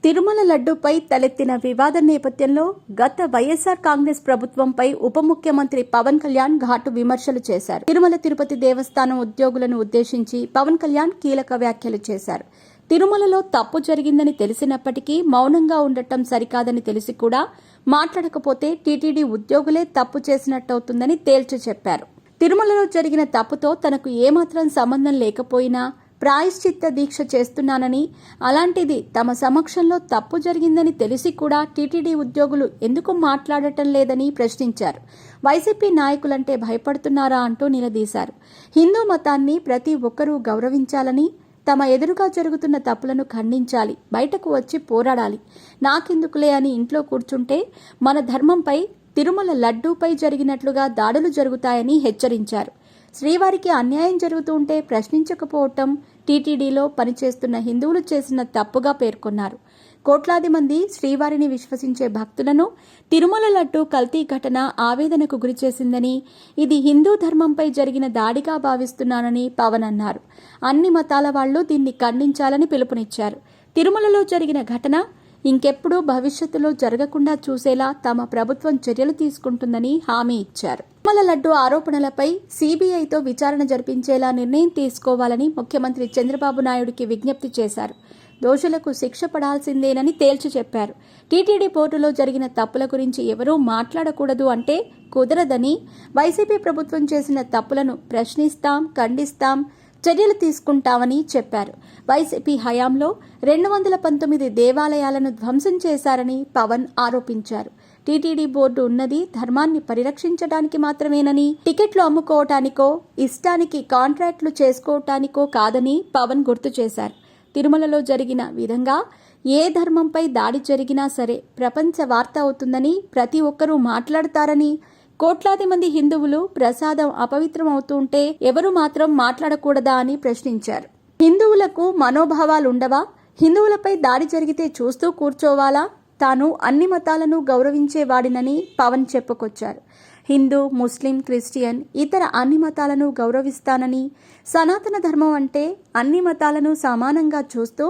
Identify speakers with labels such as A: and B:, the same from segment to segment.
A: తిరుమల లడ్డూపై తలెత్తిన వివాదం నేపథ్యంలో గత వైఎస్ఆర్ కాంగ్రెస్ ప్రభుత్వంపై ఉప ముఖ్యమంత్రి పవన్ కళ్యాణ్ ఘాటు విమర్శలు చేశారు. తిరుమల తిరుపతి దేవస్థానం ఉద్యోగులను ఉద్దేశించి పవన్ కళ్యాణ్ కీలక వ్యాఖ్యలు చేశారు. తిరుమలలో తప్పు జరిగిందని తెలిసినప్పటికీ మౌనంగా ఉండటం సరికాదని తెలిసి కూడా మాట్లాడకపోతే టీటీడీ ఉద్యోగులే తప్పు చేసినట్టవుతుందని తేల్చి చెప్పారు. తిరుమలలో జరిగిన తప్పుతో తనకు ఏమాత్రం సంబంధం లేకపోయినా ప్రాయశ్చిత్త దీక్ష చేస్తున్నానని, అలాంటిది తమ సమక్షంలో తప్పు జరిగిందని తెలిసి కూడా టీటీడీ ఉద్యోగులు ఎందుకు మాట్లాడటం లేదని ప్రశ్నించారు. వైసీపీ నాయకులంటే భయపడుతున్నారా అంటూ నిలదీశారు. హిందూ మతాన్ని ప్రతి ఒక్కరూ గౌరవించాలని, తమ ఎదురుగా జరుగుతున్న తప్పులను ఖండించాలి, బయటకు వచ్చి పోరాడాలి. నాకెందుకులే అని ఇంట్లో కూర్చుంటే మన ధర్మంపై, తిరుమల లడ్డూపై జరిగినట్లుగా దాడులు జరుగుతాయని హెచ్చరించారు. శ్రీవారికి అన్యాయం జరుగుతూ ఉంటే ప్రశ్నించకపోవటం టీటీడీలో పనిచేస్తున్న హిందువులు చేసిన తప్పుగా పేర్కొన్నారు. కోట్లాది మంది శ్రీవారిని విశ్వసించే భక్తులను తిరుమల లడ్డూ కల్తీ ఘటన ఆవేదనకు గురిచేసిందని, ఇది హిందూ ధర్మంపై జరిగిన దాడిగా భావిస్తున్నానని పవన్ అన్నారు. అన్ని మతాల వాళ్లు దీన్ని ఖండించాలని పిలుపునిచ్చారు. తిరుమలలో జరిగిన ఘటన ఇంకెప్పుడూ భవిష్యత్తులో జరగకుండా చూసేలా తమ ప్రభుత్వం చర్యలు తీసుకుంటుందని హామీ ఇచ్చారు. తిరుమల లడ్డు ఆరోపణలపై సీబీఐతో విచారణ జరిపించేలా నిర్ణయం తీసుకోవాలని ముఖ్యమంత్రి చంద్రబాబు నాయుడికి విజ్ఞప్తి చేశారు. దోషులకు శిక్ష పడాల్సిందేనని తేల్చి చెప్పారు. టీటీడీ బోర్డులో జరిగిన తప్పుల గురించి ఎవరూ మాట్లాడకూడదు అంటే కుదరదని, వైసీపీ ప్రభుత్వం చేసిన తప్పులను ప్రశ్నిస్తాం, ఖండిస్తాం, చర్యలు తీసుకుంటామని చెప్పారు. వైసీపీ హయాంలో 219 దేవాలయాలను ధ్వంసం చేశారని పవన్ ఆరోపించారు. టీటీడీ బోర్డు ఉన్నది ధర్మాన్ని పరిరక్షించడానికి మాత్రమేనని, టికెట్లు అమ్ముకోవటానికో, ఇష్టానికి కాంట్రాక్టులు చేసుకోవటానికో కాదని పవన్ గుర్తు చేశారు. తిరుమలలో జరిగిన విధంగా ఏ ధర్మంపై దాడి జరిగినా సరే ప్రపంచ వార్త అవుతుందని, ప్రతి ఒక్కరూ మాట్లాడతారని, కోట్లాది మంది హిందువులు ప్రసాదం అపవిత్రం అవుతుంటే ఎవరు మాత్రం మాట్లాడకూడదా అని ప్రశ్నించారు. హిందువులకు మనోభావాలుండవా? హిందువులపై దాడి జరిగితే చూస్తూ కూర్చోవాలా? తాను అన్ని మతాలను గౌరవించేవాడినని పవన్ చెప్పుకొచ్చారు. హిందూ, ముస్లిం, క్రిస్టియన్, ఇతర అన్ని మతాలను గౌరవిస్తానని, సనాతన ధర్మం అంటే అన్ని మతాలను సమానంగా చూస్తూ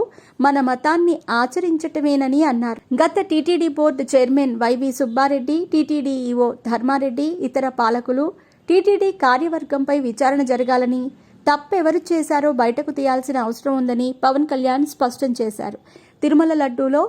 A: మన మతాన్ని ఆచరించటమేనని అన్నారు. గత TTD board chairman YV Subba Reddy, TTD EO Dharma Reddy, ఇతర పాలకులు, టీటీడీ కార్యవర్గంపై విచారణ జరగాలని, తప్పెవరు చేశారో బయటకు తీయాల్సిన అవసరం ఉందని పవన్ కళ్యాణ్ స్పష్టం చేశారు. తిరుమల లడ్డూలో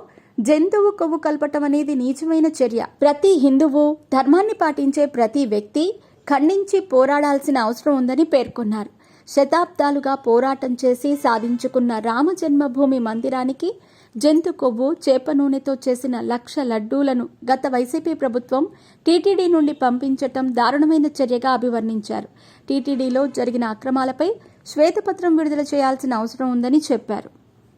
A: జంతువు కొవ్వు కలపటం అనేది నీచమైన చర్య. ప్రతి హిందువు, ధర్మాన్ని పాటించే ప్రతి వ్యక్తి ఖండించి పోరాడాల్సిన అవసరం ఉందని పేర్కొన్నారు. శతాబ్దాలుగా పోరాటం చేసి సాధించుకున్న రామ జన్మభూమి మందిరానికి జంతు కొవ్వు, చేప నూనెతో చేసిన 1,00,000 లడ్డూలను గత వైసీపీ ప్రభుత్వం టీటీడీ నుండి పంపించటం దారుణమైన చర్యగా అభివర్ణించారు. టీటీడీలో జరిగిన అక్రమాలపై శ్వేతపత్రం విడుదల చేయాల్సిన అవసరం ఉందని చెప్పారు.